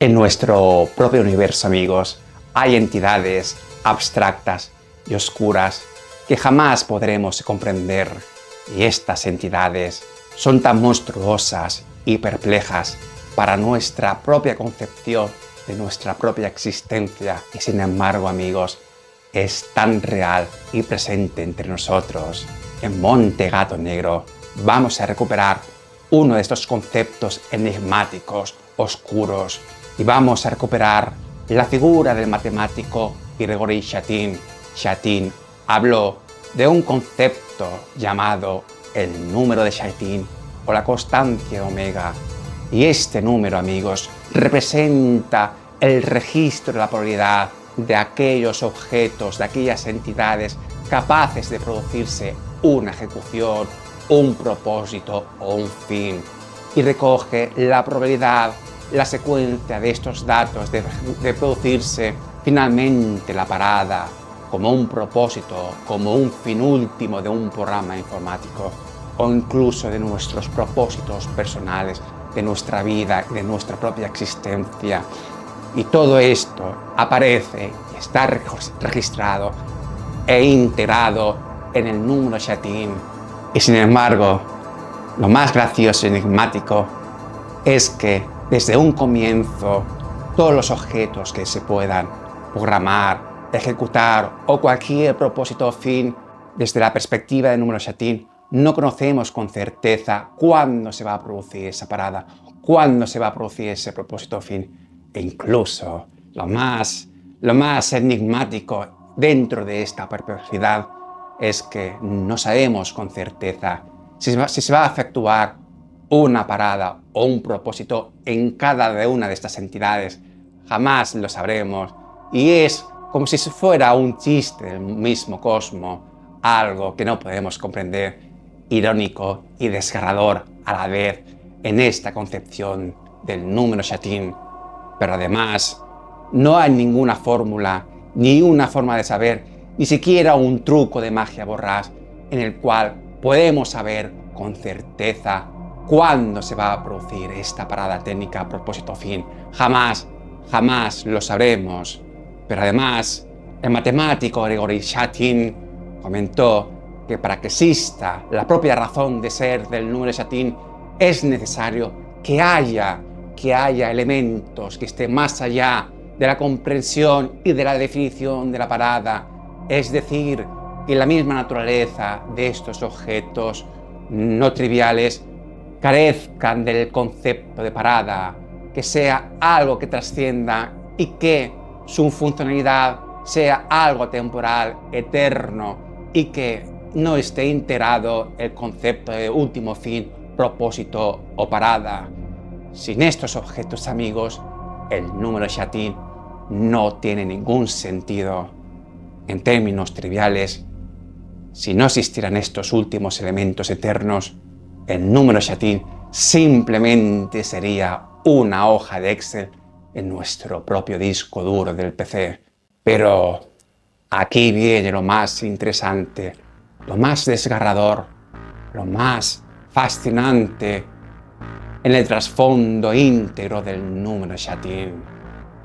En nuestro propio universo, amigos, hay entidades abstractas y oscuras que jamás podremos comprender, y estas entidades son tan monstruosas y perplejas para nuestra propia concepción de nuestra propia existencia, y sin embargo, amigos, es tan real y presente entre nosotros. En Monte Gato Negro vamos a recuperar uno de estos conceptos enigmáticos, oscuros, y vamos a recuperar la figura del matemático Grigori Chatin. Chatin habló de un concepto llamado el número de Chatin o la constancia de omega, y este número, amigos, representa el registro de la probabilidad de aquellos objetos, de aquellas entidades capaces de producirse una ejecución, un propósito o un fin, y recoge la probabilidad, la secuencia de estos datos de producirse finalmente la parada como un propósito, como un fin último de un programa informático, o incluso de nuestros propósitos personales, de nuestra vida y de nuestra propia existencia. Y todo esto aparece y está registrado e integrado en el número Chatin. Y sin embargo, lo más gracioso y enigmático es que desde un comienzo todos los objetos que se puedan programar, ejecutar o cualquier propósito o fin, desde la perspectiva del número Chatin, no conocemos con certeza cuándo se va a producir esa parada, cuándo se va a producir ese propósito o fin. E incluso lo más enigmático dentro de esta perplejidad es que no sabemos con certeza si se va a efectuar una parada o un propósito en cada una de estas entidades. Jamás lo sabremos, y es como si fuera un chiste del mismo cosmos, algo que no podemos comprender, irónico y desgarrador a la vez en esta concepción del número Chatin. Pero además no hay ninguna fórmula, ni una forma de saber, ni siquiera un truco de magia borrás en el cual podemos saber con certeza cuándo se va a producir esta parada técnica propósito fin. Jamás lo sabremos. Pero además, el matemático Grigori Chatin comentó que para que exista la propia razón de ser del número Chatin es necesario que haya elementos que estén más allá de la comprensión y de la definición de la parada, es decir, que la misma naturaleza de estos objetos no triviales carezcan del concepto de parada, que sea algo que trascienda y que su funcionalidad sea algo temporal, eterno, y que no esté integrado el concepto de último fin, propósito o parada. Sin estos objetos, amigos, el número Chatin no tiene ningún sentido. En términos triviales, si no existieran estos últimos elementos eternos, el número Chatin simplemente sería una hoja de Excel en nuestro propio disco duro del PC. Pero aquí viene lo más interesante, lo más desgarrador, lo más fascinante en el trasfondo íntegro del número Chatin.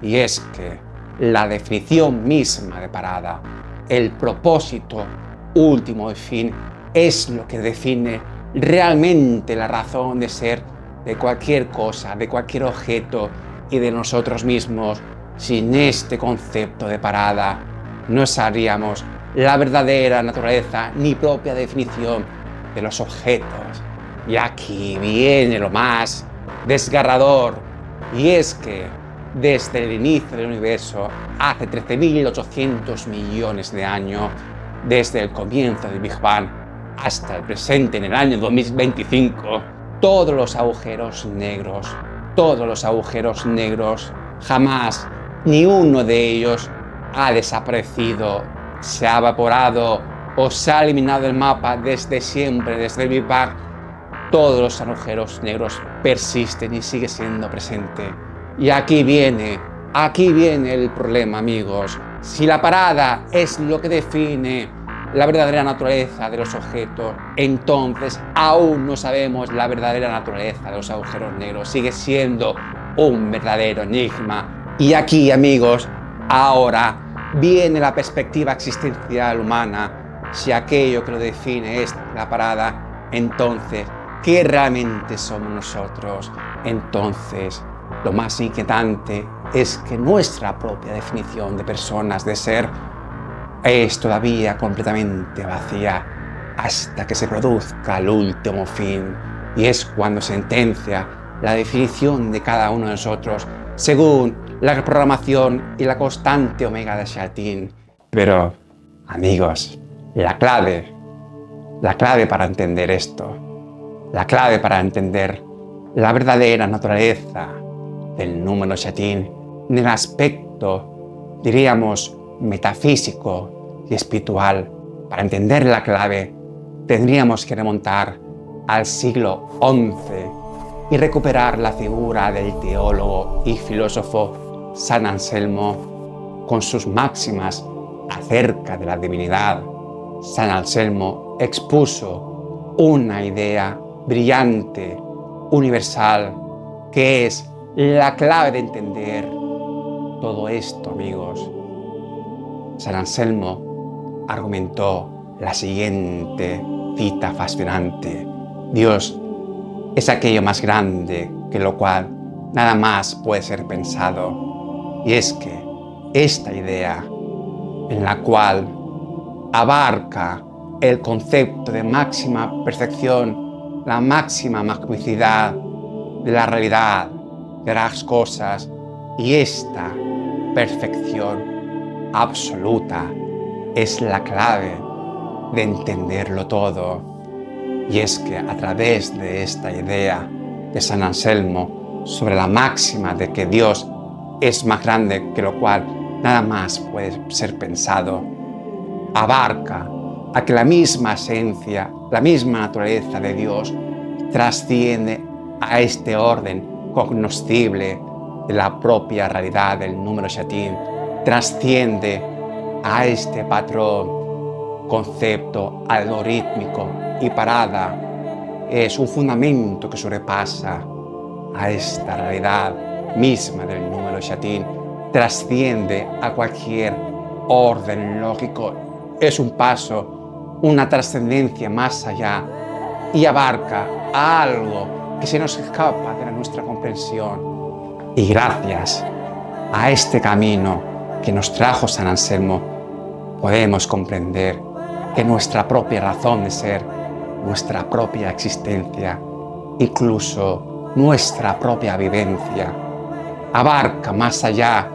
Y es que la definición misma de parada, el propósito último y fin, es lo que define realmente la razón de ser de cualquier cosa, de cualquier objeto y de nosotros mismos. Sin este concepto de parada no sabríamos la verdadera naturaleza ni propia definición de los objetos. Y aquí viene lo más desgarrador, y es que desde el inicio del universo, hace 13.800 millones de años, desde el comienzo del Big Bang hasta el presente en el año 2025, todos los agujeros negros, jamás ni uno de ellos ha desaparecido, se ha evaporado o se ha eliminado del mapa desde siempre, desde el Big Bang. Todos los agujeros negros persisten y sigue siendo presente. Y aquí viene el problema, amigos. Si la parada es lo que define la verdadera naturaleza de los objetos, entonces aún no sabemos la verdadera naturaleza de los agujeros negros. Sigue siendo un verdadero enigma. Y aquí, amigos, ahora viene la perspectiva existencial humana. Si aquello que lo define es la parada, entonces, ¿qué realmente somos nosotros? Entonces, lo más inquietante es que nuestra propia definición de personas, de ser, es todavía completamente vacía hasta que se produzca el último fin, y es cuando sentencia la definición de cada uno de nosotros según la programación y la constante omega de Shatin. Pero, amigos, la clave para entender esto, la clave para entender la verdadera naturaleza del número Shatin, en el aspecto, diríamos, metafísico y espiritual, para entender la clave, tendríamos que remontar al siglo XI y recuperar la figura del teólogo y filósofo San Anselmo con sus máximas acerca de la divinidad. San Anselmo expuso una idea brillante, universal, que es la clave de entender todo esto, amigos. San Anselmo argumentó la siguiente cita fascinante: Dios es aquello más grande que lo cual nada más puede ser pensado. Y es que esta idea, en la cual abarca el concepto de máxima perfección, la máxima magnificidad de la realidad, de las cosas, y esta perfección absoluta es la clave de entenderlo todo. Y es que a través de esta idea de San Anselmo sobre la máxima de que Dios es más grande que lo cual nada más puede ser pensado, abarca a que la misma esencia, la misma naturaleza de Dios trasciende a este orden cognoscible de la propia realidad del número Shatin, trasciende a este patrón, concepto algorítmico y parada. Es un fundamento que sobrepasa a esta realidad misma del número Shatin, trasciende a cualquier orden lógico, es un paso, una trascendencia más allá, y abarca a algo que se nos escapa de nuestra comprensión. Y gracias a este camino que nos trajo San Anselmo, podemos comprender que nuestra propia razón de ser, nuestra propia existencia, incluso nuestra propia vivencia, abarca más allá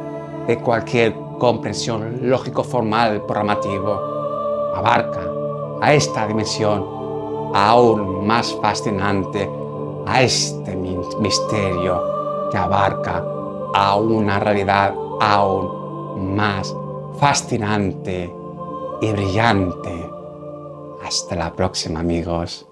de cualquier comprensión lógico-formal programativo, abarca a esta dimensión aún más fascinante, a este misterio que abarca a una realidad aún más fascinante y brillante. Hasta la próxima, amigos.